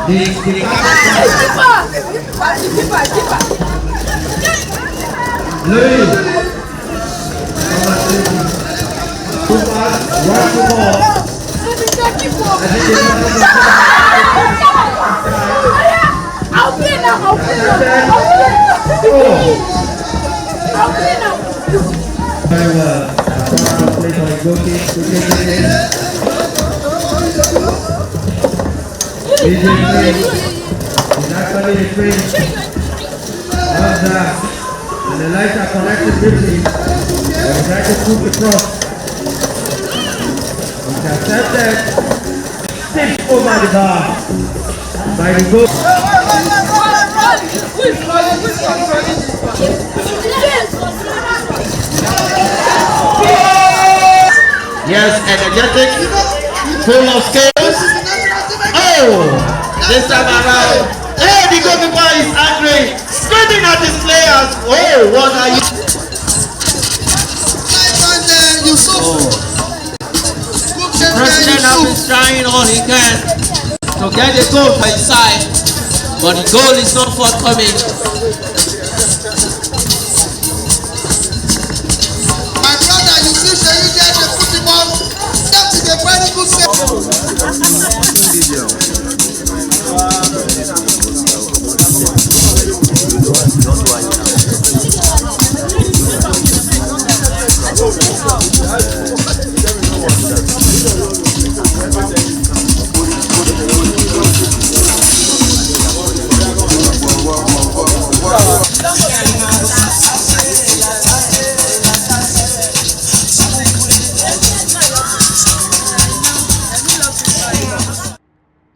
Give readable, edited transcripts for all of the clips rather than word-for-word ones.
Very well. Play for the goalkeeper. He's actually the free. How's that? And the lights are connected briefly. And we try to push the cross. Intercepted. Tipped over the bar. By the goal. Yes, energetic, full of skills. Oh, this time around, hey, the goalkeeper is angry, screaming at his players. Oh, what are you? The president has been trying all he can to get the goal for his side, but the goal is not forthcoming.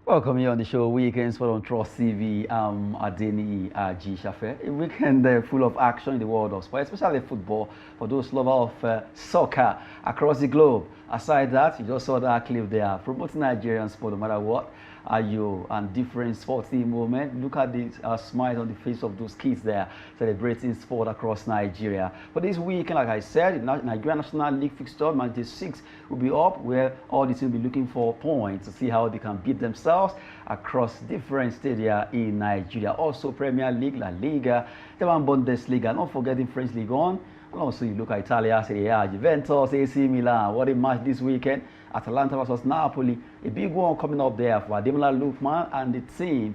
Welcome here on the show, Weekend Sport on Trust TV. I'm Adeni G. Shafe. A weekend full of action in the world of sport, especially football, for those lovers of soccer across the globe. Aside that, you just saw that clip there, promoting Nigerian sport no matter what. And different sporting movement. Look at the smile on the face of those kids there celebrating sport across Nigeria. For this weekend, like I said, the Nigeria National League fixture, Match 6 will be up, where all the teams will be looking for points to see how they can beat themselves across different stadia in Nigeria. Also, Premier League, La Liga, German Bundesliga, not forgetting French League 1. And also, you look at Italia, Serie A, Juventus, AC Milan. What a match this weekend. Atalanta versus Napoli. A big one coming up there for Ademola Lookman and the team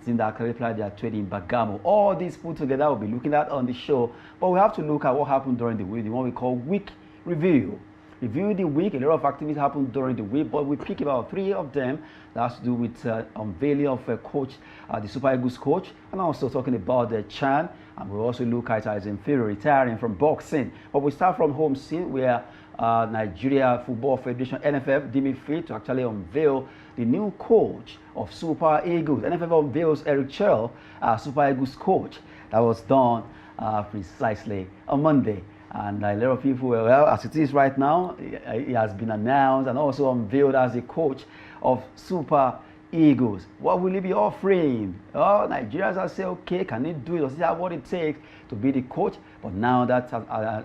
that currently play their trade in Bergamo. All these put together we'll be looking at on the show. But we have to look at what happened during the week, the one we call week review. Review the week. A lot of activities happened during the week, but we pick about 3 of them. That has to do with unveiling of coach, the Super Eagles coach, and also talking about the Chan. And we'll also look at his inferior retiring from boxing. But we start from home scene, where Nigeria Football Federation, NFF, deemed it fit to actually unveil the new coach of Super Eagles. NFF unveils Eric Chell, Super Eagles coach. That was done precisely on Monday. And a lot of people were, well, as it is right now, he has been announced and also unveiled as the coach of Super Eagles. What will he be offering? Oh, Nigerians are saying, okay, can he do it? Does he have what it takes to be the coach? But now that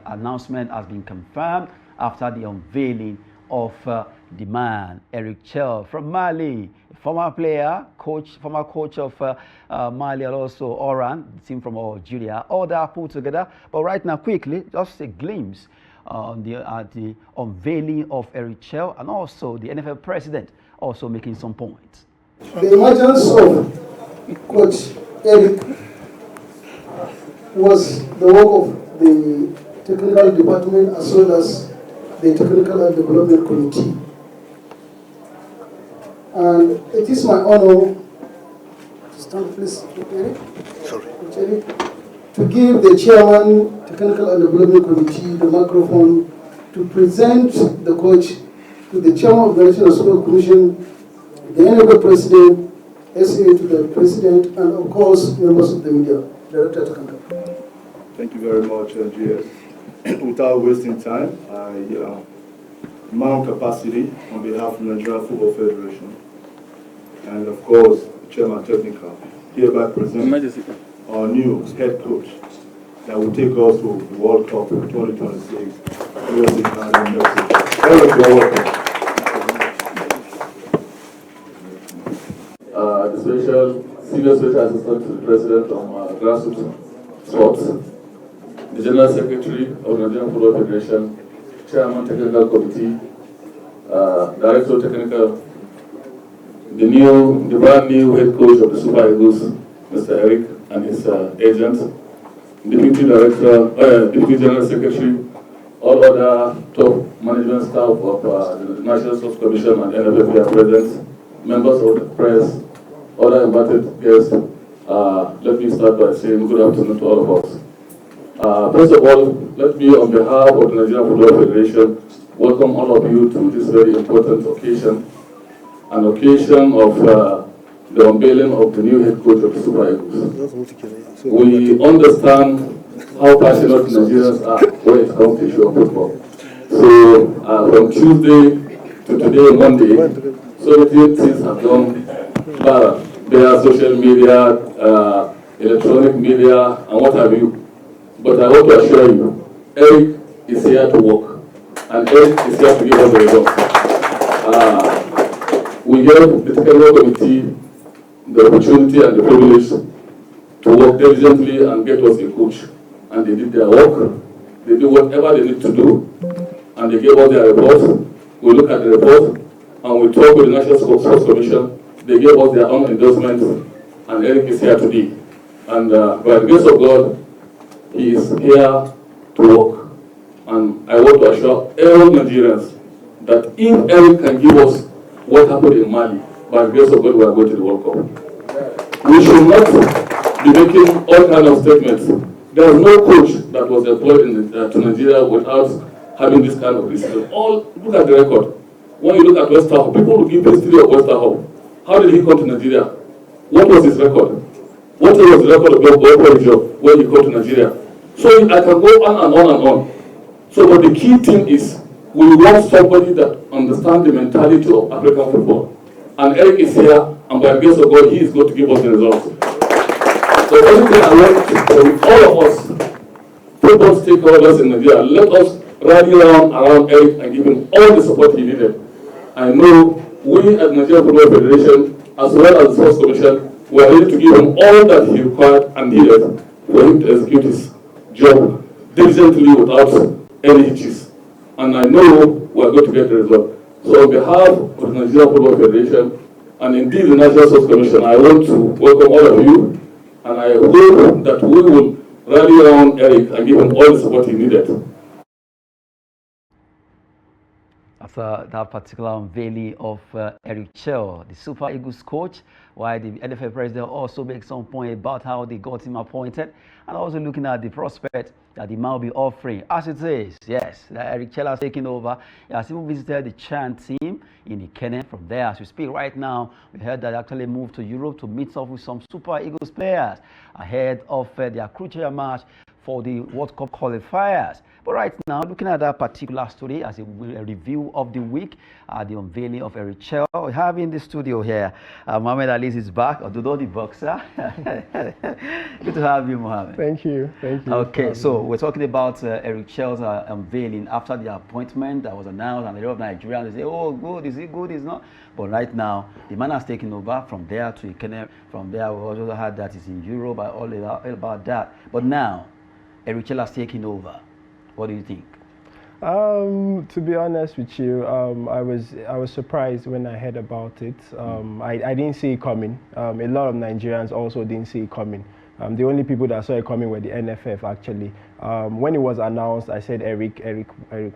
announcement has been confirmed after the unveiling of the man, Eric Chell from Mali, a former player, former coach of Mali, and also Oran, the team from Algeria. All that put together. But right now, quickly, just a glimpse on the unveiling of Eric Chell, and also the NFL president also making some points. The emergence of Coach Eric was the work of the technical department as well as the technical and development committee. And it is my honor to stand, please, Eric. Sorry. Eric, to give the chairman, technical and development committee, the microphone to present the coach to the chairman of the National Sport Commission, the NFL president, SA to the president, and of course, members of the media. Director Takanda. Thank you very much, GS. Without wasting time, I mount capacity on behalf of the Nigeria Football Federation, and of course, the chairman technical, hereby present our new head coach that will take us to the World Cup in 2026. the senior special assistant to the president of grassroots sports, the general secretary of the Nigerian Football Federation, chairman technical committee, director of technical, the brand new head coach of the Super Eagles, Mr. Eric, and his agent, deputy director, deputy general secretary, all other top management staff of the National Sports Commission and NFF are present, members of the press, other invited guests. Let me start by saying good afternoon to all of us. First of all, let me, on behalf of the Nigerian Football Federation, welcome all of you to this very important occasion, an occasion of the unveiling of the new head coach of the Super Eagles. We understand how passionate Nigerians are when it comes to issue of football. So from Tuesday to today, Monday, so many things have gone viral. There are social media, electronic media, and what have you. But I want to assure you, Eric is here to work, and Eric is here to give us the results. We gave the technical committee the opportunity and the privilege to work diligently and get us a coach. And they did their work. They do whatever they need to do, and they gave us their report. We look at the report, and we talk with the National Sports Commission. They gave us their own endorsements, and Eric is here today. And by the grace of God, he is here to work. And I want to assure all Nigerians that if Eric can give us what happened in Mali, by the grace of God, we are going to the World Cup. We should not be making all kinds of statements. There is no coach that was employed to Nigeria without having this kind of decision. Look at the record. When you look at West Ham, people will give history of West Ham. How did he come to Nigeria? What was his record? What was the record of job when he came to Nigeria? So I can go on and on and on. So but the key thing is we want somebody that understands the mentality of African football. And Eric is here, and by the grace of God, he is going to give us the results. So everything I want for all of us, football stakeholders in Nigeria, let us rally around Eric and give him all the support he needed. I know we at Nigerian Football Federation, as well as the Sports Commission, we are ready to give him all that he required and needed for him to execute his job diligently without any hitches. And I know we are going to get the result. So on behalf of the Nigerian Football Federation, and indeed the National Sports Commission, I want to welcome all of you, and I hope that we will rally around Eric and give him all the support he needed. After that particular unveiling of Eric Chell, the Super Eagles coach, while the NFF president also makes some point about how they got him appointed, and also looking at the prospect that the man will be offering. As it is, yes, that Eric Chell has taken over. He has even visited the Chan team in Ikene. From there, as we speak right now, we heard that they actually moved to Europe to meet up with some Super Eagles players ahead of their crucial match for the World Cup qualifiers. But right now, looking at that particular story as a review of the week, the unveiling of Eric Chell, we have in the studio here, Mohamed Ali is back, although the boxer. Good to have you, Mohamed. Thank you. Thank you. Okay, so we're talking about Eric Chell's unveiling after the appointment that was announced, and a lot of Nigerians say, oh, good, is it good, is not? But right now, the man has taken over from there to Ikene. From there, we also heard that it's in Europe, all about that. But now, Eric Chell has taken over. What do you think? To be honest with you, I was surprised when I heard about it. I didn't see it coming. A lot of Nigerians also didn't see it coming. The only people that saw it coming were the NFF actually. When it was announced, I said Eric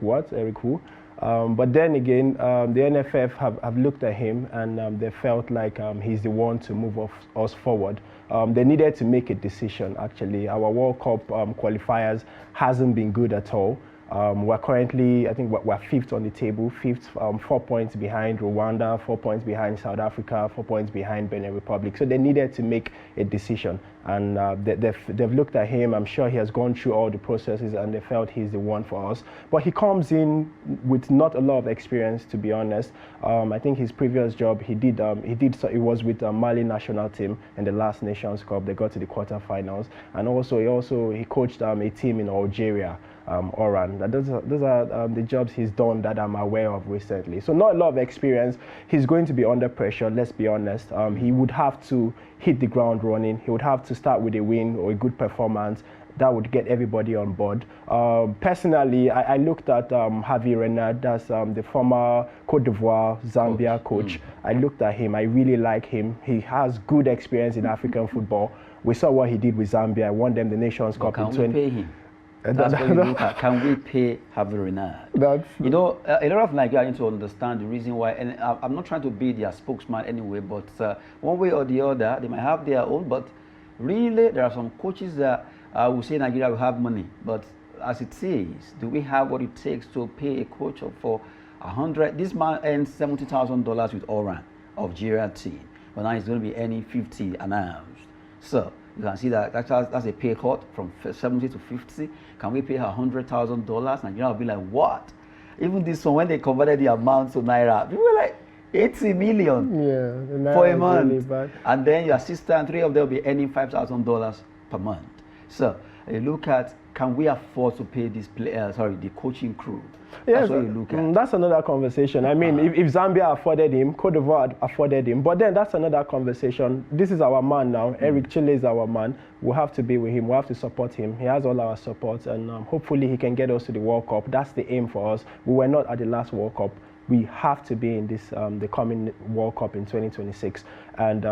what? Eric who? But then again, the NFF have looked at him and they felt like he's the one to move us forward. They needed to make a decision actually. Our World Cup qualifiers hasn't been good at all. We're currently, I think we're fifth on the table, 4 points behind Rwanda, 4 points behind South Africa, 4 points behind Benin Republic. So they needed to make a decision, and they've looked at him. I'm sure he has gone through all the processes, and they felt he's the one for us. But he comes in with not a lot of experience, to be honest. I think his previous job, it was with the Mali national team in the last Nations Cup. They got to the quarterfinals, and also he coached a team in Algeria. Oran. Those are the jobs he's done that I'm aware of recently. So not a lot of experience. He's going to be under pressure, let's be honest. He would have to hit the ground running. He would have to start with a win or a good performance. That would get everybody on board. Personally, I looked at Javi Renard, that's the former Cote d'Ivoire, Zambia coach. I looked at him. I really like him. He has good experience in African football. We saw what he did with Zambia. Won them the Nations Cup in 20. Can we pay him? That's what you look at. Can we pay Javi Renard? You know, a lot of Nigerians need to understand the reason why, and I'm not trying to be their spokesman anyway, but one way or the other, they might have their own, but really, there are some coaches that will say Nigeria will have money, but as it is, do we have what it takes to pay a coach for 100? This man earns $70,000 with Oran of Nigeria team, but now he's going to be earning 50 announced. So you can see that that's a pay cut from 70 to 50. Can we pay her $100,000? Nigeria will be like, what? Even this one, when they converted the amount to Naira, people were like, 80 million for a month. Really, and then your assistant, 3 of them will be earning $5,000 per month. So you look at, can we afford to pay this the coaching crew? Yes, that's what you look at. That's another conversation. I mean, if Zambia afforded him, Cote d'Ivoire afforded him, but then that's another conversation. This is our man now. Eric Chile is our man. We'll have to be with him. We'll have to support him. He has all our support, and hopefully he can get us to the World Cup. That's the aim for us. We were not at the last World Cup. We have to be in this the coming World Cup in 2026, and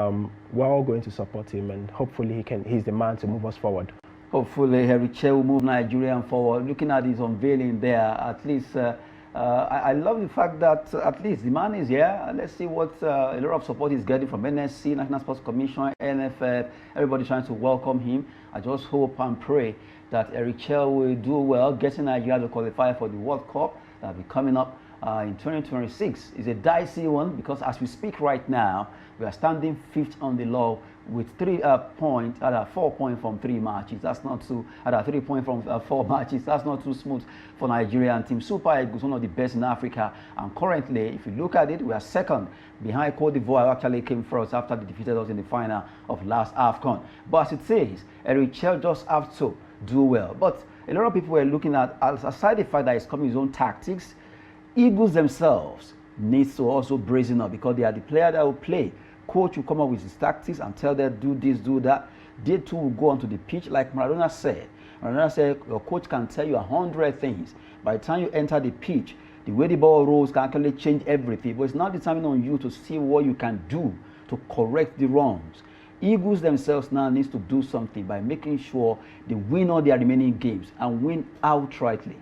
we're all going to support him, and hopefully he's the man to move us forward. Hopefully Harry Che will move Nigeria forward. Looking at his unveiling there, at least I love the fact that at least the man is here. Let's see what a lot of support he's getting from NSC, National Sports Commission, NFF, everybody trying to welcome him. I just hope and pray that Eric Chell will do well, getting Nigeria to qualify for the World Cup that will be coming up in 2026. It's a dicey one because as we speak right now, we are standing 5th on the law with 3 points, 4 points from 3 matches. That's not too, 3 points from 4 matches. That's not too smooth for Nigerian team. Super Eagles, one of the best in Africa. And currently, if you look at it, we are 2nd behind Cote d'Ivoire, who actually came first after they defeated us in the final of last AFCON. But as it says, Eric Chell just have to do well. But a lot of people were looking at, aside the fact that he's coming his own tactics, Eagles themselves needs to also brazen up because they are the player that will play. Coach will come up with his tactics and tell them do this, do that. They too will go onto the pitch like Maradona said. Maradona said your coach can tell you 100 things. By the time you enter the pitch, the way the ball rolls can actually change everything. But it's not determined on you to see what you can do to correct the wrongs. Eagles themselves now needs to do something by making sure they win all their remaining games and win outrightly.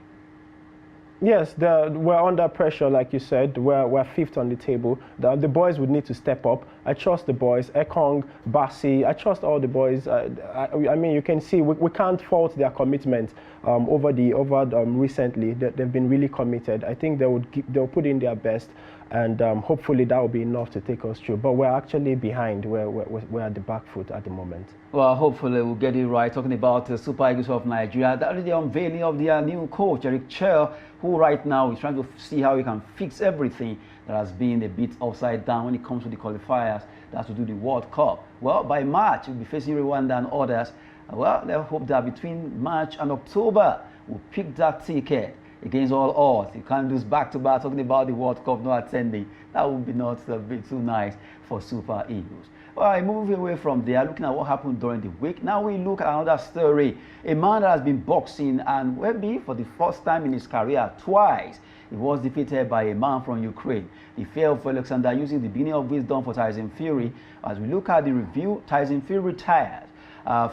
Yes, we're under pressure, like you said. We're 5th on the table. The boys would need to step up. I trust the boys, Ekong, Bassi. I trust all the boys. I mean, you can see we can't fault their commitment recently. They've been really committed. I think they'll put in their best, and hopefully that will be enough to take us through. But we're actually behind. We're at the back foot at the moment. Well, hopefully we'll get it right. Talking about the Super Eagles of Nigeria, that is the unveiling of their new coach, Eric Chell, who right now is trying to see how he can fix everything that has been a bit upside down when it comes to the qualifiers that has to do the World Cup. Well, by March, we'll be facing Rwanda and others. Well, let's hope that between March and October, we'll pick that ticket against all odds. You can't lose back-to-back talking about the World Cup not attending. That would be not a bit too nice for Super Eagles. All right, moving away from there, looking at what happened during the week. Now we look at another story. A man that has been boxing and maybe for the first time in his career twice, he was defeated by a man from Ukraine. The fear of Alexander using the beginning of wisdom for Tyson Fury. As we look at the review, Tyson Fury retired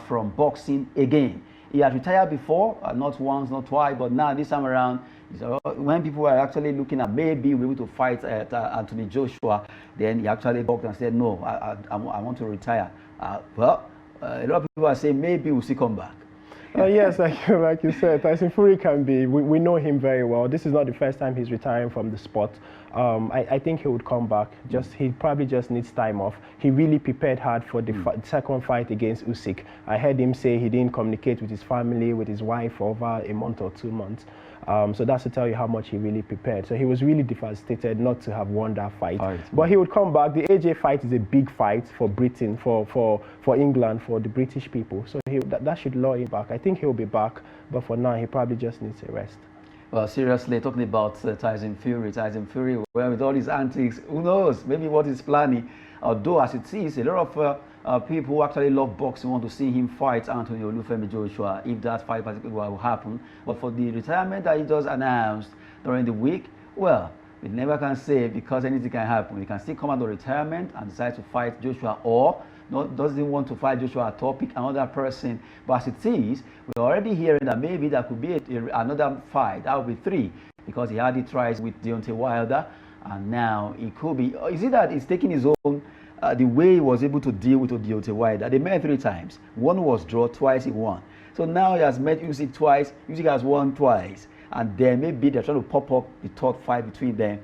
from boxing again. He had retired before, not once, not twice, but now this time around, when people were actually looking at maybe we're able to fight Anthony Joshua, then he actually boxed and said, no, I want to retire. Well, a lot of people are saying maybe we'll see come back. Yes, like you said, Tyson Fury can be, we know him very well. This is not the first time he's retiring from the sport. I think he would come back. He probably just needs time off. He really prepared hard for the second fight against Usyk. I heard him say he didn't communicate with his family, with his wife for over a month or 2 months. So that's to tell you how much he really prepared. So he was really devastated not to have won that fight. But he would come back. The AJ fight is a big fight for Britain, for England, for the British people. So that should lure him back. I think he'll be back, but for now, he probably just needs a rest. Well, seriously, talking about Tyson Fury, well, with all his antics, who knows, maybe what he's planning. Although, as it is, a lot of people who actually love boxing want to see him fight Anthony Olufemi Joshua, if that fight particularly will happen. But for the retirement that he just announced during the week, well, we never can say, because anything can happen. He can still come out of retirement and decide to fight Joshua, or doesn't want to fight Joshua at all, pick another person. But as it is, we're already hearing that maybe there could be another fight. That would be 3, because he had it twice with Deontay Wilder, and now it could be. Is it that he's taking his own, the way he was able to deal with Deontay Wilder? They met 3 times. 1 was draw, twice he won. So now he has met Usyk twice. Usyk has won twice, and then maybe they're trying to pop up the 3rd fight between them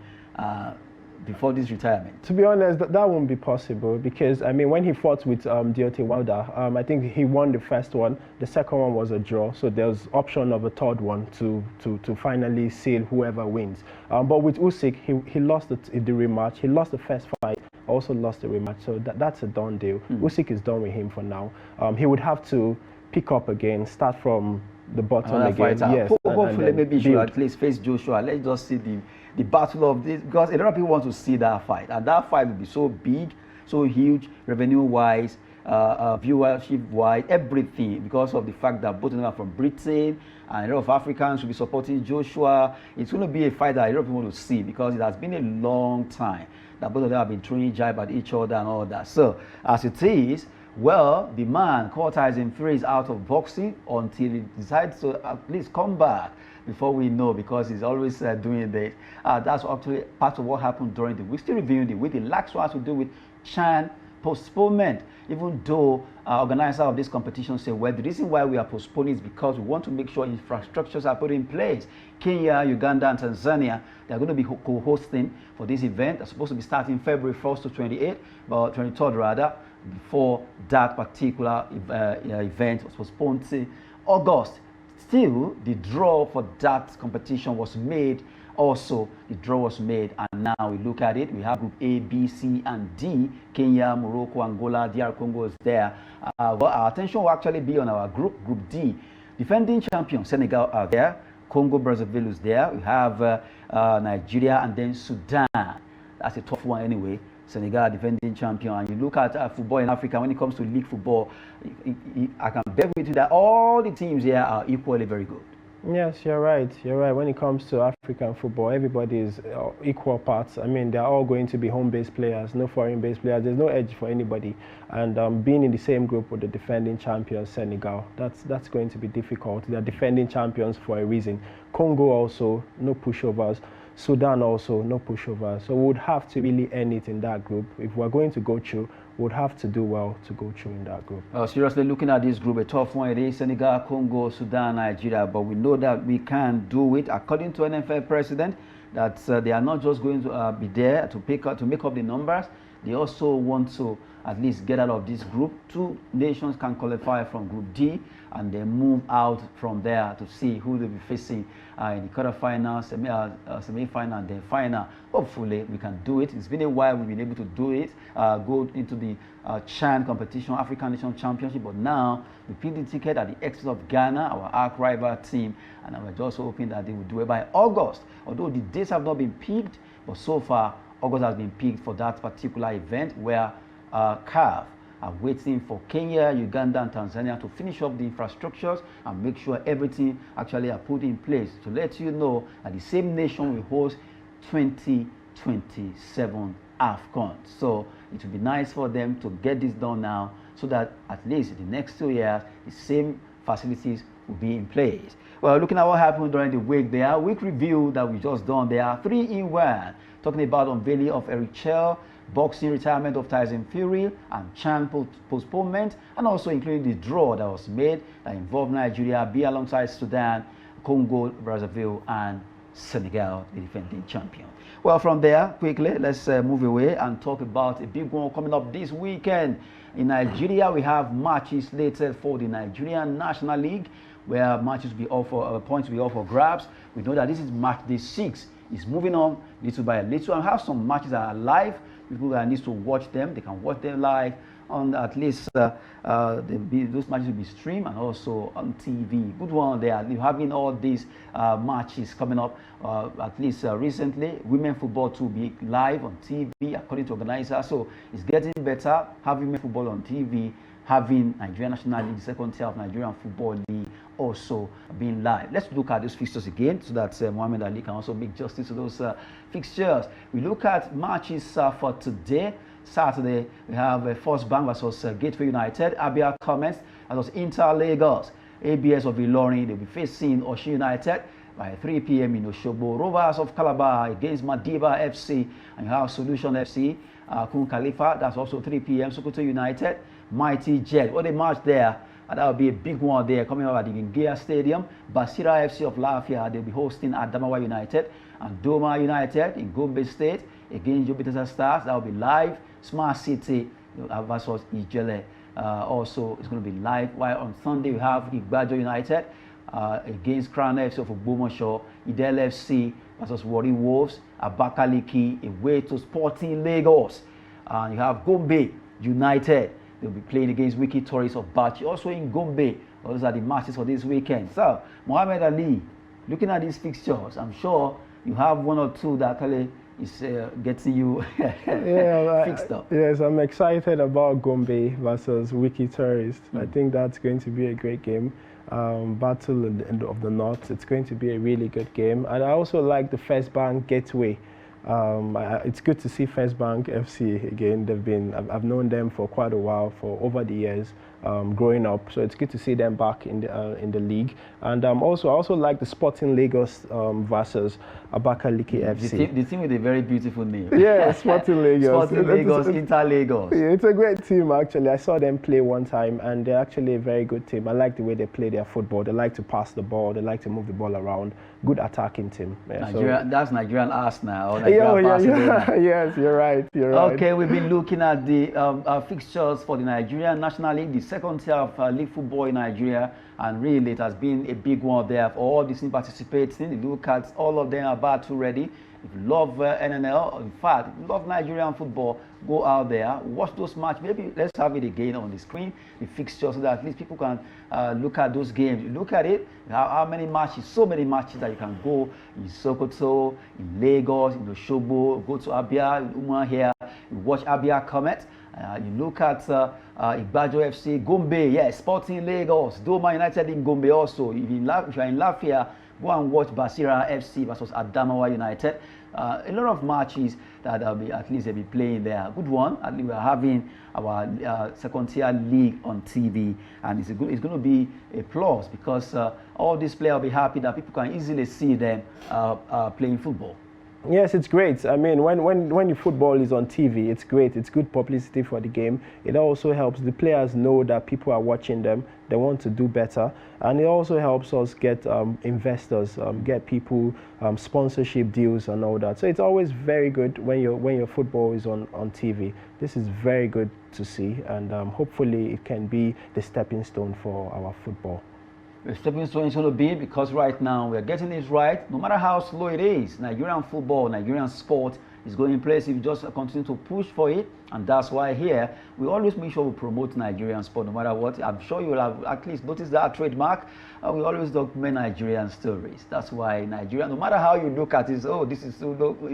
before this retirement. To be honest, that won't be possible, because I mean, when he fought with Deontay Wilder, I think he won the first one. The second one was a draw, so there's option of a 3rd one to finally seal whoever wins. But with Usyk, he lost the rematch. He lost the first fight, also lost the rematch, so that's a done deal. Usyk is done with him for now. He would have to pick up again, start from the bottom again. Yes, hopefully maybe he should at least face Joshua. Let's just see the battle of this, because a lot of people want to see that fight, and that fight will be so big, so huge, revenue wise, viewership wise, everything, because of the fact that both of them are from Britain, and a lot of Africans will be supporting Joshua. It's going to be a fight that a lot of people want to see, because it has been a long time that both of them have been throwing jab at each other and all that. So as it is, well, the man called Tyson Fury is out of boxing until he decides to at least come back before we know, because he's always doing this. That's actually part of what happened during the week. Still reviewing the week. The last one has to do with CHAN postponement, even though organizer of this competition say, well, the reason why we are postponing is because we want to make sure infrastructures are put in place. Kenya, Uganda, and Tanzania, they're going to be co-hosting for this event. It's supposed to be starting February 1st to 28th, but 23rd rather, before that particular event was postponed to August. Still, the draw for that competition was made. Also, the draw was made, and now we look at it. We have Group A, B, C, and D. Kenya, Morocco, Angola, DR Congo is there. But our attention will actually be on our group, Group D. Defending champion Senegal are there. Congo, Brazzaville is there. We have Nigeria, and then Sudan. That's a tough one anyway. Senegal, defending champion. And you look at football in Africa, when it comes to league football, I can bet with you that all the teams here are equally very good. Yes, you're right. You're right. When it comes to African football, everybody is equal parts. I mean, they're all going to be home-based players, no foreign-based players. There's no edge for anybody. And being in the same group with the defending champions, Senegal, that's going to be difficult. They're defending champions for a reason. Congo also, no pushovers. Sudan also, no pushovers. So we would have to really earn it in that group. If we're going to go through, we would have to do well to go through in that group. Seriously, looking at this group, a tough one. It is Senegal, Congo, Sudan, Nigeria. But we know that we can do it. According to NFL president, that they are not just going to be there to make up the numbers. They also want to at least get out of this group. 2 nations can qualify from Group D, and then move out from there to see who they'll be facing in the quarterfinal, semi-final, and then final. Hopefully, we can do it. It's been a while we've been able to do it, go into the CHAN competition, African Nation Championship, but now we picked the ticket at the exit of Ghana, our arch rival team, and we're just hoping that they will do it by August. Although the dates have not been picked, but so far, August has been picked for that particular event, where CAF are waiting for Kenya, Uganda, and Tanzania to finish up the infrastructures and make sure everything actually are put in place, to let you know that the same nation will host 2027 AFCON. So it will be nice for them to get this done now, so that at least in the next 2 years, the same facilities will be in place. Well, looking at what happened during the week, there are week review that we just done. There are 3 in 1, talking about unveiling of Eric Chell, boxing retirement of Tyson Fury, and CHAN postponement, and also including the draw that was made that involved Nigeria, be alongside Sudan, Congo, Brazzaville, and Senegal, the defending champion. Well, from there, quickly, let's move away and talk about a big one coming up this weekend. In Nigeria, we have matches slated for the Nigerian National League, where matches will be up for points will be up for grabs. We know that this is match day 6. It's moving on little by little, and have some matches that are live. People that need to watch them, they can watch them live on at least those matches will be streamed and also on TV. Good one there. You're having all these matches coming up. At least recently, women football to be live on TV according to organizers. So it's getting better. Having women football on TV, having Nigerian National League, the second tier of Nigerian Football League, also being live. Let's look at those fixtures again so that Mohammed Ali can also make justice to those fixtures. We look at matches for today. Saturday, we have First Bank versus Gateway United. Abia comments. That was Inter Lagos. ABS of Ilorin, they'll be facing Osun United by 3 p.m. in Osogbo. Rovers of Calabar against Madiba FC. And you have Solution FC, Kun Khalifa. That's also 3 p.m. Sokoto United. Mighty Jet. What a match there. And that will be a big one there coming up at the Gingea Stadium. Basira FC of Lafia, they'll be hosting Adamawa United. And Doma United in Gombe State against Jupiter Stars. That will be live. Smart City versus Ijele. Also, it's going to be live. While on Sunday, we have Igbajo United against Crown FC of Ogbomoso. Idel FC versus Warri Wolves. Abakaliki away to Sporting Lagos. And you have Gombe United. They'll be playing against Wiki Tourists of Bachi, also in Gombe. Those are the matches for this weekend. So, Mohammed Ali, looking at these fixtures, I'm sure you have one or two that actually is getting you fixed up. Yes, I'm excited about Gombe versus Wiki Tourists. I think that's going to be a great game. Battle of the North. It's going to be a really good game. And I also like the First Bank Gateway. It's good to see First Bank FC again. I've known them for quite a while, for over the years, growing up. So it's good to see them back in the league. And I also like the Sporting Lagos versus Abakaliki FC. The team with a very beautiful name. Yeah, Sporting Lagos. Sporting Lagos, Inter Lagos. Yeah, it's a great team actually. I saw them play one time, and they're actually a very good team. I like the way they play their football. They like to pass the ball. They like to move the ball around. Good attacking team. Yeah, that's Nigerian Arsenal. Yes, you're right. Okay, we've been looking at the fixtures for the Nigerian National League, the second tier of league football in Nigeria, and really it has been a big one there for all the teams participating. You look at all of them are battle ready. If you love NNL, in fact, if you love Nigerian football, go out there, watch those matches. Maybe let's have it again on the screen, the fixtures, so that at least people can look at those games. You look at it, how many matches, so many matches that you can go in Sokoto, in Lagos, in Osogbo, go to Abia, in Umar here, you watch Abia Comet. You look at Igbajo FC, Gombe, yes, Sporting Lagos, Doma United in Gombe also. If you are in Lafia, go and watch Basira FC versus Adamawa United. A lot of matches that they'll be playing there. Good one. At least we are having our second tier league on TV, and it's going to be a plus because all these players will be happy that people can easily see them playing football. Yes, it's great. I mean, when your football is on TV, it's great. It's good publicity for the game. It also helps the players know that people are watching them. They want to do better. And it also helps us get investors, get people sponsorship deals and all that. So it's always very good when your football is on TV. This is very good to see, and hopefully it can be the stepping stone for our football. The stepping stone is going to be, because right now we are getting it right. No matter how slow it is, Nigerian football, Nigerian sport is going in place if you just continue to push for it. And that's why here we always make sure we promote Nigerian sport no matter what. I'm sure you will have at least noticed that trademark. We always document Nigerian stories. That's why Nigeria, no matter how you look at it, it's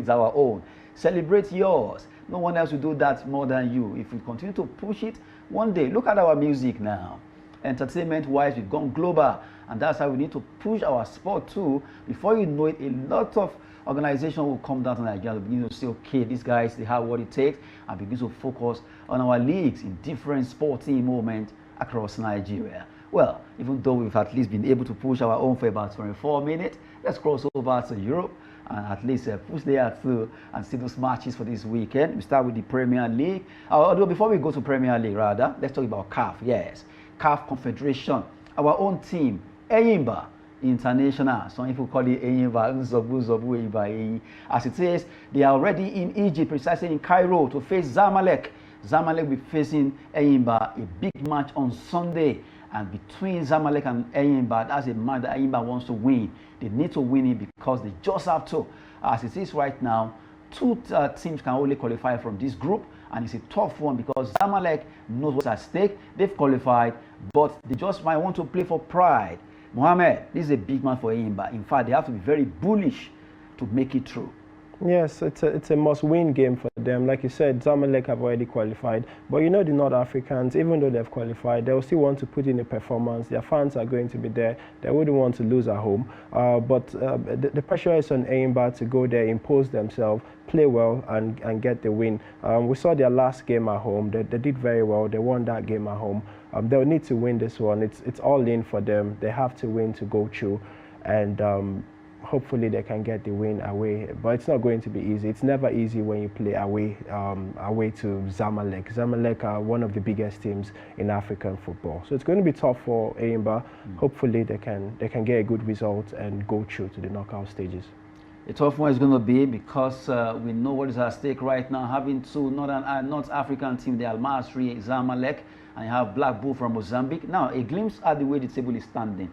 our own. Celebrate yours. No one else will do that more than you. If we continue to push it, one day, look at our music now. Entertainment wise, we've gone global, and that's how we need to push our sport too. Before you know it, a lot of organizations will come down to Nigeria and begin to say, okay, these guys, they have what it takes, and begin to focus on our leagues in different sporting moments across Nigeria. Well, even though we've at least been able to push our own for about 24 minutes, let's cross over to Europe and at least push there through and see those matches for this weekend. We start with the Premier League. Although before we go to Premier League, rather, let's talk about CAF. Yes, CAF Confederation. Our own team, Enyimba International. Some people call it Enyimba, Enyimba. As it is, they are already in Egypt, precisely in Cairo, to face Zamalek. Zamalek will be facing Enyimba, a big match on Sunday. And between Zamalek and Enyimba, that's a match that Enyimba wants to win. They need to win it because they just have to. As it is right now, two teams can only qualify from this group, and it's a tough one because Zamalek knows what's at stake. They've qualified, but they just might want to play for pride. Mohammed, this is a big man for Enyimba. In fact, they have to be very bullish to make it through. Yes, it's a must-win game for them. Like you said, Zamalek have already qualified. But you know the North Africans, even though they've qualified, they'll still want to put in a performance. Their fans are going to be there. They wouldn't want to lose at home. But the pressure is on Enyimba to go there, impose themselves, play well, and get the win. We saw their last game at home. They did very well. They won that game at home. They'll need to win this one. It's all in for them. They have to win to go through. And hopefully they can get the win away, but it's not going to be easy. It's never easy when you play away to Zamalek. Zamalek are one of the biggest teams in African football, so it's going to be tough for Enyimba. Hopefully they can get a good result and go through to the knockout stages. A tough one is going to be because we know what is at stake right now. Having two North African teams, the Al Masry, Zamalek, and you have Black Bull from Mozambique. Now a glimpse at the way the table is standing.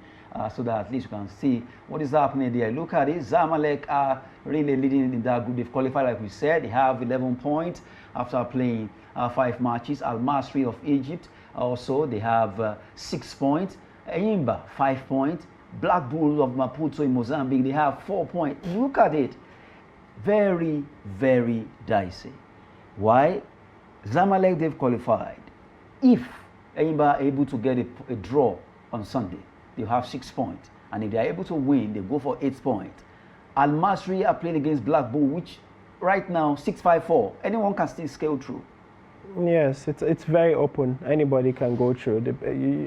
So that at least you can see what is happening there. Look at it. Zamalek are really leading in that group. They've qualified, like we said. They have 11 points after playing 5 matches. Al Masry of Egypt also, they have 6 points. Enyimba, 5 points. Black Bulls of Maputo in Mozambique, they have 4 points. Look at it. Very, very dicey. Why? Zamalek, they've qualified. If Enyimba are able to get a draw on Sunday, they have 6 points, and if they are able to win, they go for 8 points. Al Masry are playing against Black Bull, which right now 6-5-4. Anyone can still scale through. Yes, it's very open. Anybody can go through.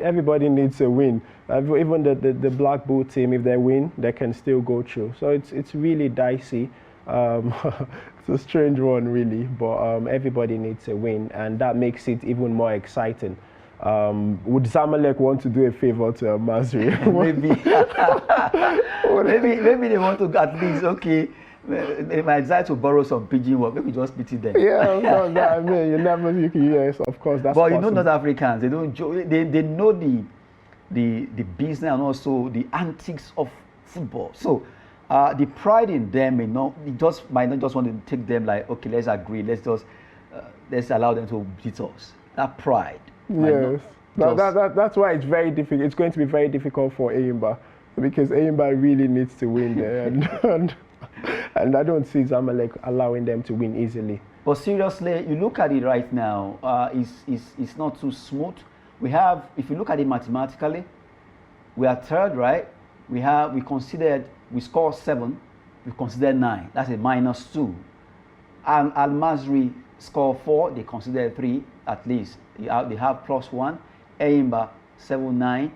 Everybody needs a win. Even the Black Bull team, if they win, they can still go through. So it's really dicey. It's a strange one, really, but everybody needs a win, and that makes it even more exciting. Would Zamalek want to do a favor to Masry? maybe they want to at least, okay, they might decide to borrow some pigeon work. Maybe just pity them. Yeah, of course. I mean, yes, of course. That's but possible. you know, North Africans, they don't joke. They know the business and also the antics of football. So the pride in them might not just want to take them like, okay, let's agree, let's allow them to beat us. That pride. Yes, that's why it's very difficult. It's going to be very difficult for Enyimba because Enyimba really needs to win there, and I don't see Zamalek allowing them to win easily. But seriously, you look at it right now, it's not too smooth. We have, if you look at it mathematically, we are third, right? We scored 7, we considered 9. That's a -2. And Al Masry score 4, they consider 3 at least. They have +1. Enyimba 7-9.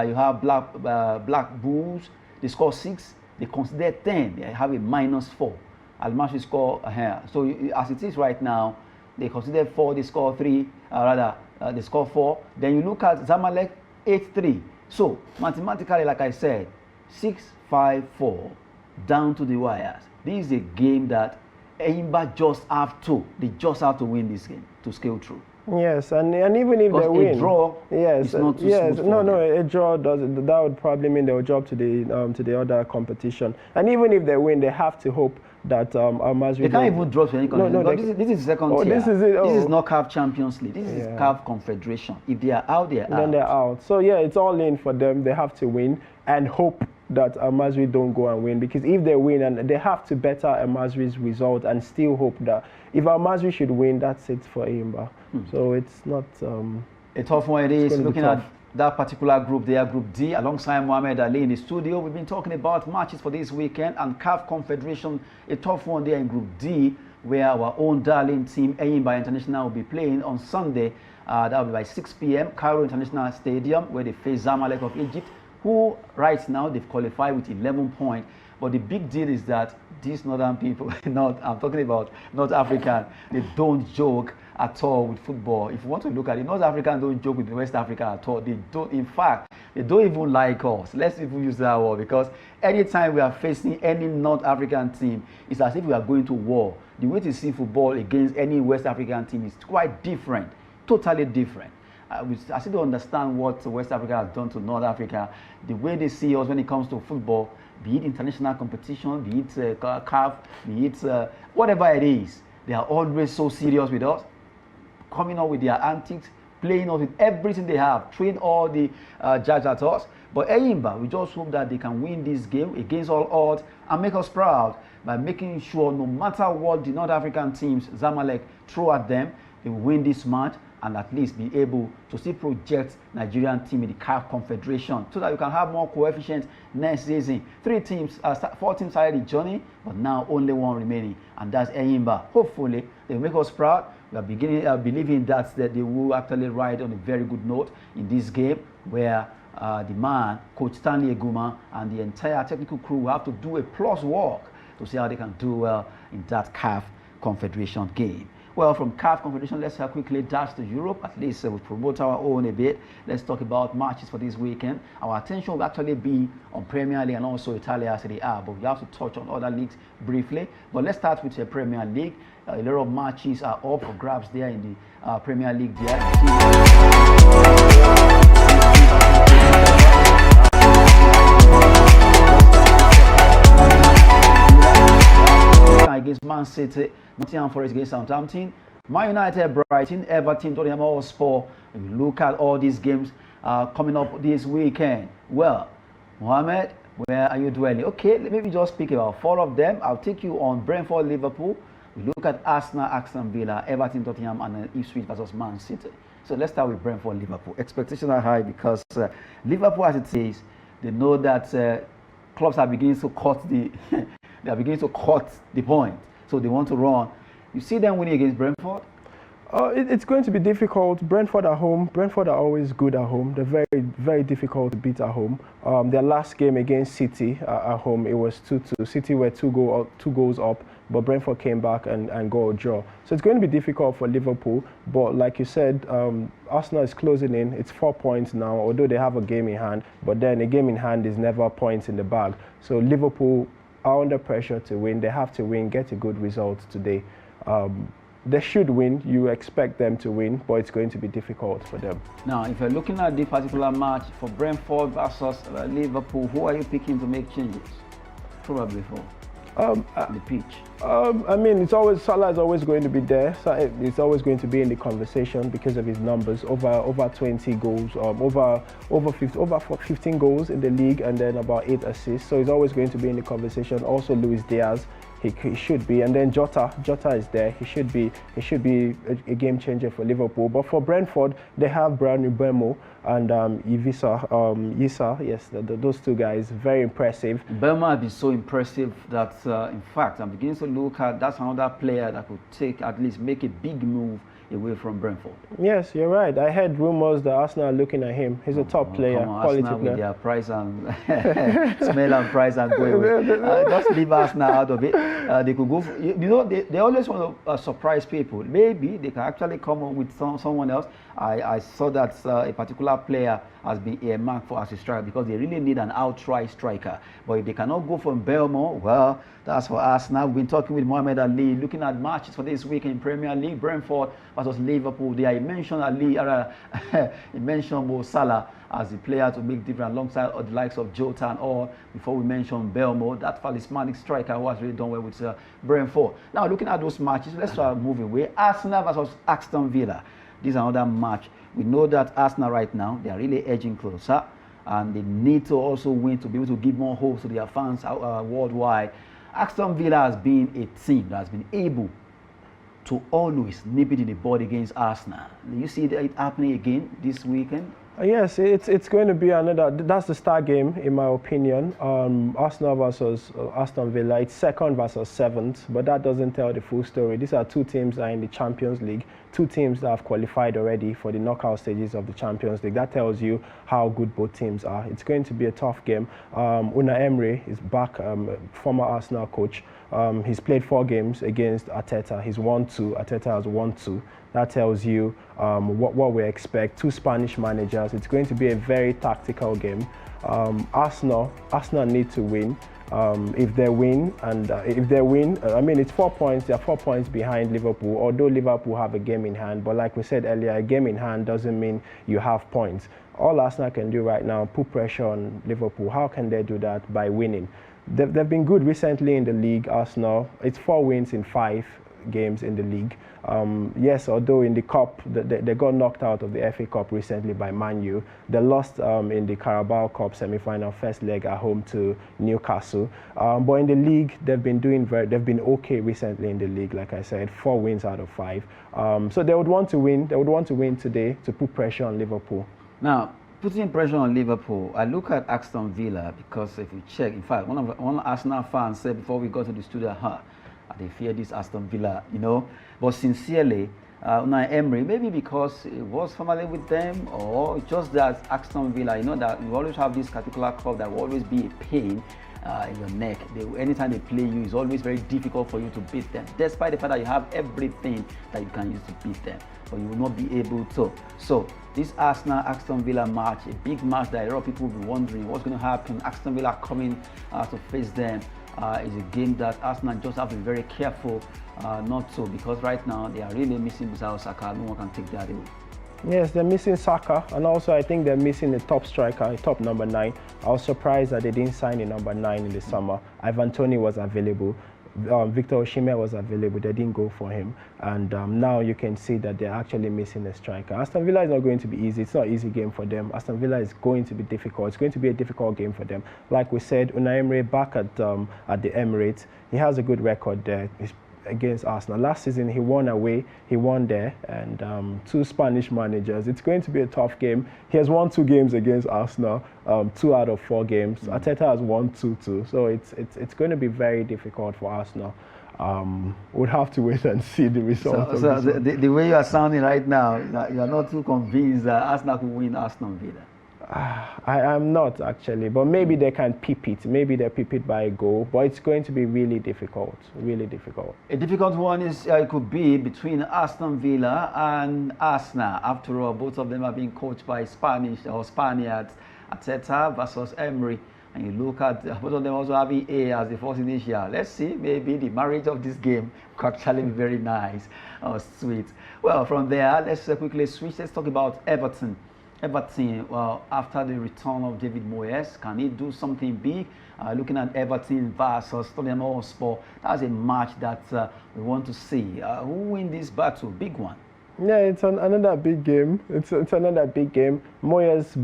You have Black Bulls, they score 6, they consider 10, they have a -4. Al Masry score so as it is right now, they consider 4, they score 3, they score 4. Then you look at Zamalek 8-3. So mathematically, like I said, 6-5-4 down to the wires. This is a game that Enyimba just have to win this game to scale through. Yes, and even if they win, a draw, yes, not too smooth for them. a draw that would probably mean they will drop to the other competition. And even if they win, they have to hope that Al Masry. They can't even drop to any competition. This is second tier. This is it. This is not CAF Champions League. This is CAF Confederation. If they are out, they are out. Then they're out. So yeah, it's all in for them. They have to win and hope that Al Masry don't go and win, because if they win, and they have to better Al Masry's result and still hope that if Al Masry should win, that's it for Enyimba. So it's not a tough one. It is looking at that particular group there, Group D, alongside Mohammed Ali in the studio. We've been talking about matches for this weekend and CAF Confederation, a tough one there in Group D, where our own darling team Enyimba International will be playing on Sunday. That will be by 6 p.m. Cairo International Stadium, where they face Zamalek of Egypt, who right now they've qualified with 11 points. But the big deal is that these northern people, I'm talking about North African, they don't joke at all with football. If you want to look at it, North Africans don't joke with West Africa at all. They don't, in fact, they don't even like us. Let's even use that word, because anytime we are facing any North African team, it's as if we are going to war. The way to see football against any West African team is quite different, totally different. I still don't understand what West Africa has done to North Africa. The way they see us when it comes to football, be it international competition, be it CAF, be it whatever it is, they are always so serious with us, coming up with their antics, playing us with everything they have, throwing all the jabs at us. But Enyimba, we just hope that they can win this game against all odds and make us proud by making sure no matter what the North African teams, Zamalek, throw at them, they will win this match and at least be able to still project Nigerian team in the CAF Confederation so that you can have more coefficients next season. 4 teams started the journey, but now only 1 remaining, and that's Enyimba. Hopefully, they will make us proud. We are beginning believing that they will actually ride on a very good note in this game where the man, Coach Stanley Eguma, and the entire technical crew will have to do a plus work to see how they can do well in that CAF Confederation game. Well, from CAF Confederation, let's quickly dash to Europe. At least we promote our own a bit. Let's talk about matches for this weekend. Our attention will actually be on Premier League and also Italia Serie A, but we have to touch on other leagues briefly. But let's start with the Premier League. A lot of matches are up for grabs there in the Premier League there. Against Man City, Nottingham Forest against Southampton, Man United, Brighton, Everton, Tottenham Hotspur. If you look at all these games coming up this weekend, well, Mohammed, where are you dwelling? Okay, let me just speak about 4 of them. I'll take you on Brentford, Liverpool. We look at Arsenal, Aston Villa, Everton, Tottenham, and then Ipswich versus Man City. So let's start with Brentford, Liverpool. Expectations are high because Liverpool, as it is, they know that clubs are beginning to cut the they are beginning to cut the point. So they want to run. You see them winning against Brentford? It's going to be difficult. Brentford at home. Brentford are always good at home. They're very, very difficult to beat at home. Their last game against City at home, it was 2-2. City were 2 goals up, but Brentford came back and got a draw. So it's going to be difficult for Liverpool. But like you said, Arsenal is closing in. It's 4 points now, although they have a game in hand. But then a game in hand is never points in the bag. So Liverpool are under pressure to win. They have to win, get a good result today. They should win. You expect them to win, but it's going to be difficult for them. Now, if you're looking at this particular match for Brentford versus Liverpool, who are you picking to make changes? Probably for the pitch. I mean, Salah is always going to be there. So it's always going to be in the conversation because of his numbers. Over 20 goals, over 15 goals in the league, and then about 8 assists. So he's always going to be in the conversation. Also, Luis Diaz. He should be, and then Jota is there. He should be a game changer for Liverpool. But for Brentford, they have Bryan Mbeumo and Yisa. Yes, those 2 guys, very impressive. Mbeumo has been so impressive that, in fact, I'm beginning to look at that's another player that could make a big move away from Brentford. Yes, you're right. I heard rumors that Arsenal are looking at him. He's a top player, quality Arsenal player. With their price and smell and price and go away. Just leave Arsenal out of it. They could go. They always want to surprise people. Maybe they can actually come up with someone else. I saw that a particular player has been earmarked for as a striker because they really need an outright striker. But if they cannot go for Mbeumo, well, that's for Arsenal. We've been talking with Mohamed Ali, looking at matches for this week in Premier League. Brentford versus Liverpool. There, he mentioned he mentioned Mo Salah as the player to make difference alongside the likes of Jota and all. Before we mentioned Mbeumo, that talismanic striker who has really done well with Brentford. Now, looking at those matches, let's move away. Arsenal versus Aston Villa. This is another match. We know that Arsenal right now, they are really edging closer, and they need to also win to be able to give more hope to their fans worldwide. Aston Villa has been a team that has been able to always nip it in the bud against Arsenal. Do you see it happening again this weekend? Yes, it's going to be another. That's the star game, in my opinion. Arsenal versus Aston Villa. It's 2nd versus 7th, but that doesn't tell the full story. These are 2 teams that are in the Champions League, 2 teams that have qualified already for the knockout stages of the Champions League. That tells you how good both teams are. It's going to be a tough game. Unai Emery is back, former Arsenal coach. He's played 4 games against Arteta. He's won 2. Arteta has won 2. That tells you what we expect. 2 Spanish managers. It's going to be a very tactical game. Arsenal need to win. If they win, I mean, it's 4 points. They're 4 points behind Liverpool, although Liverpool have a game in hand. But like we said earlier, a game in hand doesn't mean you have points. All Arsenal can do right now, put pressure on Liverpool. How can they do that? By winning. They've been good recently in the league, Arsenal. It's 4 wins in 5 games in the league. Yes, although in the cup they got knocked out of the FA Cup recently by Man U. They lost in the Carabao Cup semi-final first leg at home to Newcastle. But in the league they've been okay recently in the league. Like I said, 4 wins out of 5. So they would want to win. They would want to win today to put pressure on Liverpool. Now, putting pressure on Liverpool, I look at Aston Villa because if you check, in fact, one Arsenal fan said before we got to the studio, they fear this Aston Villa, you know. But sincerely, Unai Emery, maybe because it was formerly with them, or just that Aston Villa, you know that you always have this particular club that will always be a pain in your neck. Anytime they play you, it's always very difficult for you to beat them, despite the fact that you have everything that you can use to beat them, but you will not be able to. So this Arsenal-Aston Villa match, a big match that a lot of people will be wondering what's going to happen. Aston Villa coming to face them is a game that Arsenal just have to be very careful not to, because right now they are really missing Bukayo Saka. No one can take that away. Yes, they're missing Saka, and also I think they're missing a top striker, a top number 9. I was surprised that they didn't sign a number 9 in the summer. Ivan Toney was available. Victor Osimhen was available. They didn't go for him, and now you can see that they're actually missing a striker. Aston Villa is not going to be easy. It's not an easy game for them. Aston Villa is going to be difficult. It's going to be a difficult game for them. Like we said, Unai Emery back at the Emirates. He has a good record there. He's against Arsenal. Last season he won away, he won there, and 2 Spanish managers. It's going to be a tough game. He has won 2 games against Arsenal, 2 out of 4 games. Arteta has won 2 too, so it's going to be very difficult for Arsenal. We'll have to wait and see the results. So the way you are sounding right now, you are not too convinced that Arsenal could win Aston Villa. I am not actually, but maybe they can pip it. Maybe they pip it by a goal, but it's going to be really difficult. Really difficult. A difficult one is it could be between Aston Villa and Arsenal. After all, both of them are being coached by Spaniards, Arteta versus Emery. And you look at both of them also having A as the first initial. Let's see, maybe the marriage of this game could actually be very nice or sweet. Well, from there, let's quickly switch. Let's talk about Everton. Everton, well, after the return of David Moyes, can he do something big? Looking at Everton versus Tottenham Hotspur, that's a match that we want to see. Who win this battle? Big one. Yeah, it's another big game. It's another big game. Moyes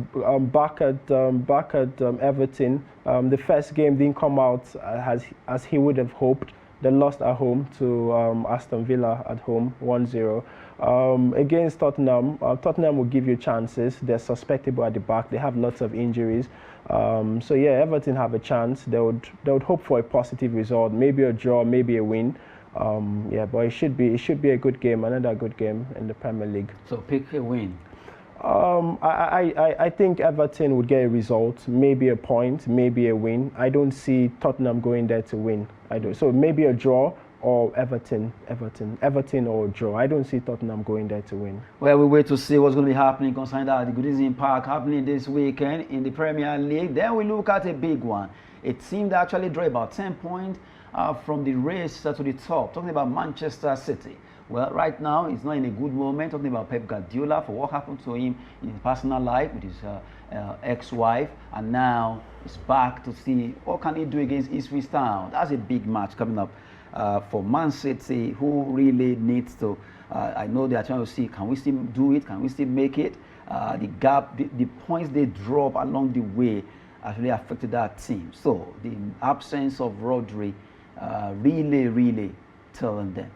back at Everton. The first game didn't come out as he would have hoped. They lost at home to Aston Villa at home, 1-0. Against Tottenham, Tottenham will give you chances. They're susceptible at the back. They have lots of injuries. So yeah, Everton have a chance. They would hope for a positive result, maybe a draw, maybe a win. Yeah, but it should be a good game, another good game in the Premier League. So pick a win. I think Everton would get a result, maybe a point, maybe a win. I don't see Tottenham going there to win. So maybe a draw or Everton or a draw. I don't see Tottenham going there to win. Well, we wait to see what's going to be happening concerning that. The Goodison Park happening this weekend in the Premier League. Then we look at a big one. A team that actually drew about 10 points from the race to the top. Talking about Manchester City. Well, right now, he's not in a good moment. Talking about Pep Guardiola for what happened to him in his personal life with his ex-wife. And now he's back to see what can he do against Ipswich Town. That's a big match coming up for Man City, who really needs to. I know they are trying to see, can we still do it? Can we still make it? The gap, the points they drop along the way actually affected that team. So the absence of Rodri really telling them.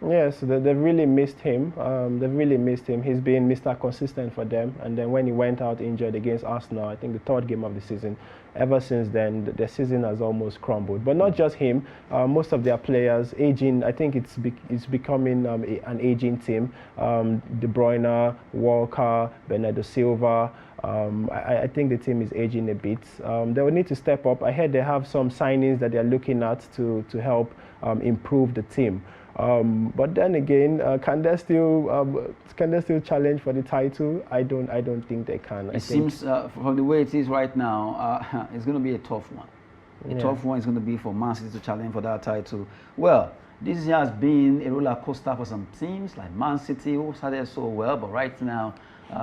Yes, they've really missed him. They've really missed him. He's been Mr. Consistent for them. And then when he went out injured against Arsenal, I think the 3rd game of the season, ever since then, the season has almost crumbled. But not just him. Most of their players aging. I think it's becoming an aging team. De Bruyne, Walker, Bernardo Silva. I think the team is aging a bit. They will need to step up. I heard they have some signings that they're looking at to help improve the team. But then again, can they still challenge for the title? I don't think they can. It seems from the way it is right now, it's going to be a tough one. A tough one is going to be for Man City to challenge for that title. Well, this year has been a roller coaster for some teams like Man City, who started so well, but right now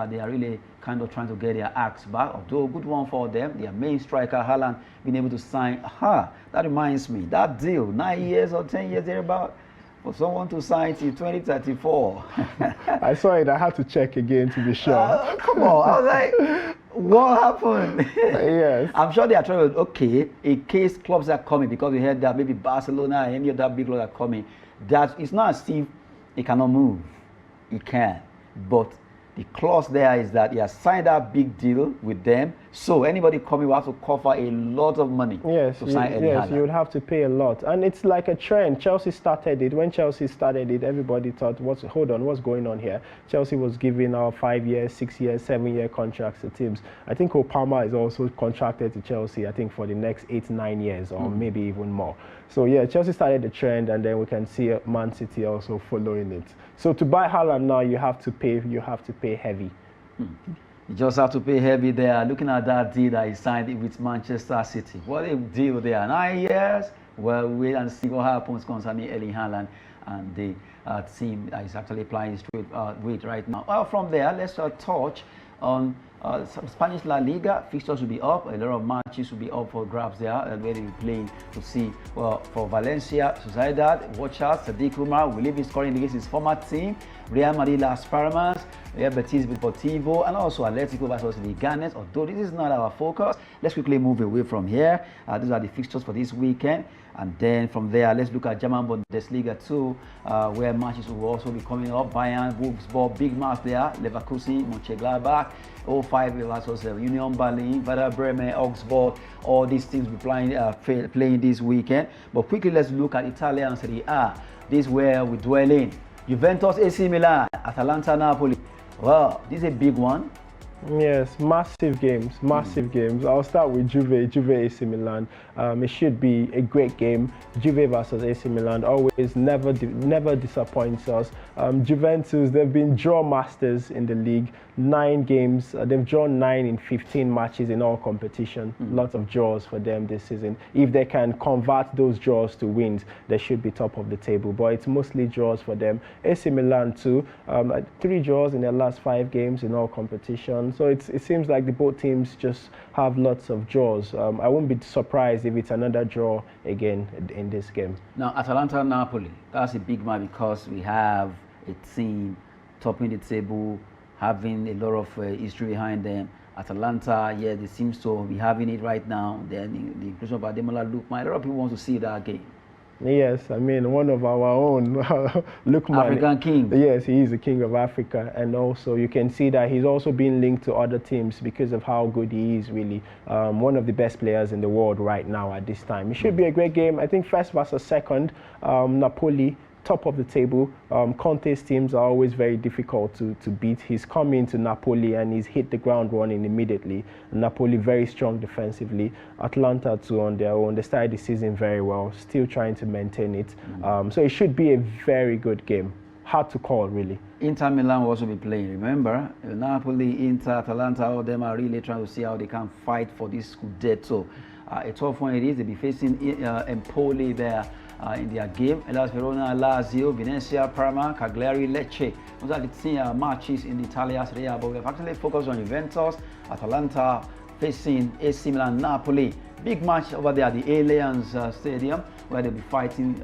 they are really kind of trying to get their acts back. Although a good one for them, their main striker Haaland being able to sign. That reminds me, that deal, 9 years or 10 years thereabout, for someone to sign till 2034. I saw it. I had to check again to be sure. Come on, I was like, what happened? Yes. I'm sure they are trying to, okay, in case clubs are coming, because we heard that maybe Barcelona, any other big clubs are coming, that it's not as if he cannot move. He can. But the clause there is that he has signed that big deal with them, so anybody coming will have to cover a lot of money to sign Haaland. Yes, you would have to pay a lot. And it's like a trend. Chelsea started it. When Chelsea started it, everybody thought, hold on, what's going on here? Chelsea was giving out 5 years, 6 years, 7 year contracts to teams. I think Opama is also contracted to Chelsea, I think, for the next 8, 9 years, or maybe even more. So yeah, Chelsea started the trend, and then we can see Man City also following it. So to buy Haaland now, you have to pay heavy. You just have to pay heavy there. Looking at that deal that he signed with Manchester City. What a deal there. 9 years. Well, wait and see what happens concerning Erling Haaland and the team that is actually playing straight with right now. Well, from there, let's touch on Spanish La Liga. Fixtures will be up. A lot of matches will be up for grabs there, where they will be playing to see. Well, for Valencia, Sociedad, watch out. Sadiq Umar will leave his scoring against his former team. Real Madrid, Las Palmas, Real Betis, Deportivo, and also Atletico versus the Leganes. Although this is not our focus, let's quickly move away from here. These are the fixtures for this weekend. And then from there, let's look at German Bundesliga too, where matches will also be coming up. Bayern, Wolfsburg, big match there. Leverkusen, Mönchengladbach, 05 versus Union Berlin, Werder Bremen, Augsburg. All these teams will be playing this weekend. But quickly, let's look at Italian Serie A. This is where we dwell in. Juventus, AC Milan, Atalanta, Napoli. Well, this is a big one. Yes, massive games. I'll start with Juve AC Milan. It should be a great game. Juve versus AC Milan always never disappoints us. Juventus, they've been draw masters in the league. 9 games, they've drawn 9 in 15 matches in all competition. Lots of draws for them this season. If they can convert those draws to wins, they should be top of the table. But it's mostly draws for them. AC Milan too, 3 draws in their last 5 games in all competition. So it seems like the both teams just have lots of draws. I wouldn't be surprised if it's another draw again in this game. Now, Atalanta-Napoli, that's a big match because we have a team topping the table, having a lot of history behind them. Atalanta, yeah, they seem to be having it right now. Then the inclusion of Ademola Lookman, a lot of people want to see that game. Yes, I mean, one of our own, Lookman. African king. Yes, he is the king of Africa. And also you can see that he's also being linked to other teams because of how good he is, really. One of the best players in the world right now at this time. It should be a great game. I think first versus second, Napoli, top of the table. Conte's teams are always very difficult to beat. He's come into Napoli and he's hit the ground running immediately. Napoli very strong defensively. Atlanta too on their own. They started the season very well, still trying to maintain it. So it should be a very good game. Hard to call, really. Inter Milan will also be playing. Remember, Napoli, Inter, Atalanta, all of them are really trying to see how they can fight for this Scudetto. A tough one it is. They'll be facing Empoli there. In their game, Hellas Verona, Lazio, Venezia, Parma, Cagliari, Lecce. Those are the matches in the Italian Serie A, but we've actually focused on Juventus, Atalanta facing AC Milan, Napoli. Big match over there at the Allianz Stadium, where they'll be fighting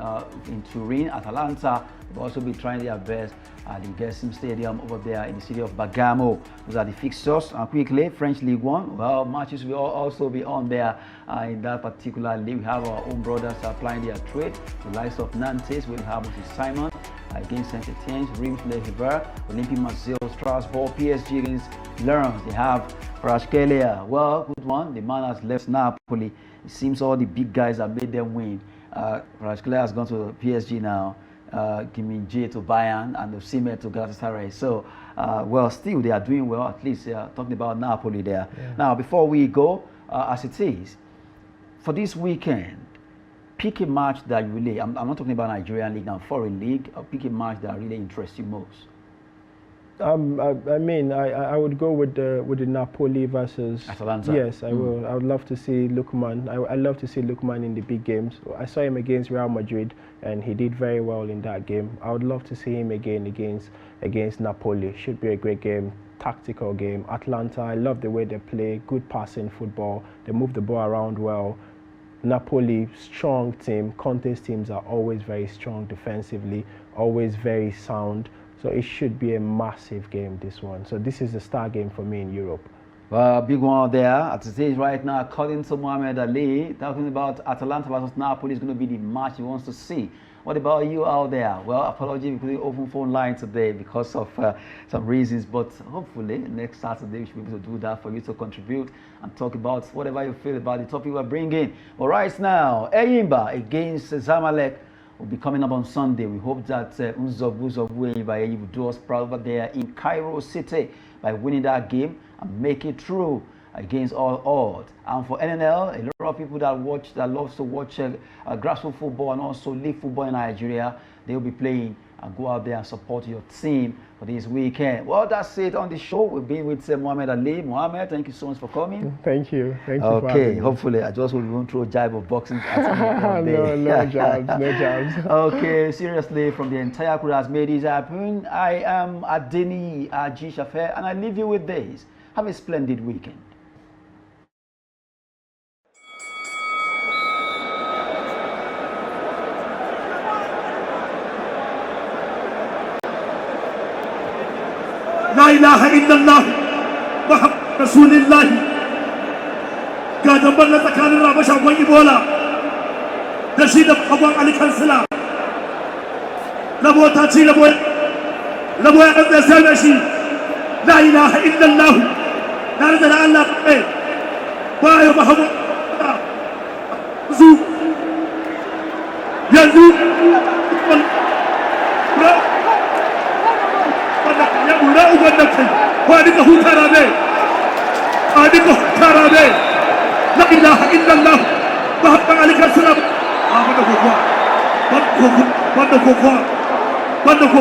in Turin. Atalanta will also be trying their best at the Gessim Stadium over there in the city of Bergamo. Those are the fixtures. Quickly, French League One. Well, matches will also be on there in that particular league. We have our own brothers applying their trade. The likes of Nantes will have Moses Simon against Saint-Etienne, Reims, Le Havre, Olympique Marseille, Strasbourg, PSG against Lens. They have Kvaratskhelia. Well, good one. The man has left Napoli. It seems all the big guys have made them win. Kvaratskhelia has gone to PSG now. Kim Min-jae to Bayern and Osimhen to Galatasaray. So, well, still they are doing well. At least they are talking about Napoli there. Yeah. Now, before we go, as it is, for this weekend, pick a match that you really, I'm not talking about Nigerian league now, foreign league, pick a match that really interests you most. I would go with the Napoli versus Atalanta. Yes, I will. I would love to see Lookman. I love to see Lookman in the big games. I saw him against Real Madrid, and he did very well in that game. I would love to see him again against Napoli. Should be a great game, tactical game. Atlanta, I love the way they play. Good passing football. They move the ball around well. Napoli, strong team. Conte's teams are always very strong defensively, always very sound. So it should be a massive game, this one. So this is the star game for me in Europe. Well, big one there. At the stage right now, according to Mohamed Ali, talking about Atalanta versus Napoli is going to be the match he wants to see. What about you out there? Well, apology, we couldn't open phone line today because of some reasons, but hopefully next Saturday we should be able to do that for you to contribute and talk about whatever you feel about the topic we're bringing. But right now, Enyimba against Zamalek will be coming up on Sunday. We hope that Nzobu Enyimba will do us proud over there in Cairo City by winning that game and make it through against all odds. And for NNL, a lot of people that loves to watch grassroots football and also league football in Nigeria, they'll be playing and go out there and support your team for this weekend. Well, that's it on the show. We've been with Mohamed Ali. Mohamed, thank you so much for coming. Thank you. Thank you for having me. Okay, hopefully I just will go through a jive of boxing. No jobs, no jobs. Okay, seriously, from the entire crew that's made this happen, I am Adeni Ajishafe, and I leave you with this. Have a splendid weekend. La ilaha illallah Muhammad Rasulullah ga dambar na tsakanin raba shagon Ibola da shi da hagon Ali Kansila labo ta ci labo ya ɗan sai da shi la ilaha illallah na da Allah ba ya Muhammad zu yanzu لا أبنك وأنك هو ترابي أنك هو ترابي لا إله إلا الله محمد عليك السلام بدك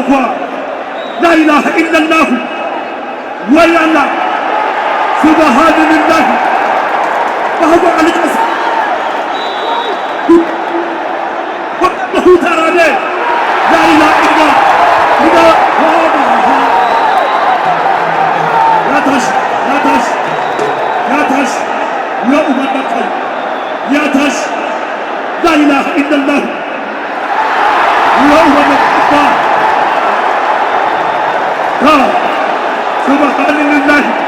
لا إله إلا الله ويا الله سبحان الله محمد عليك السلام بدك هو ترابي لا إله إلا الله يا أمتك يا تش لا إله إلا الله يا أمتك سبحان الله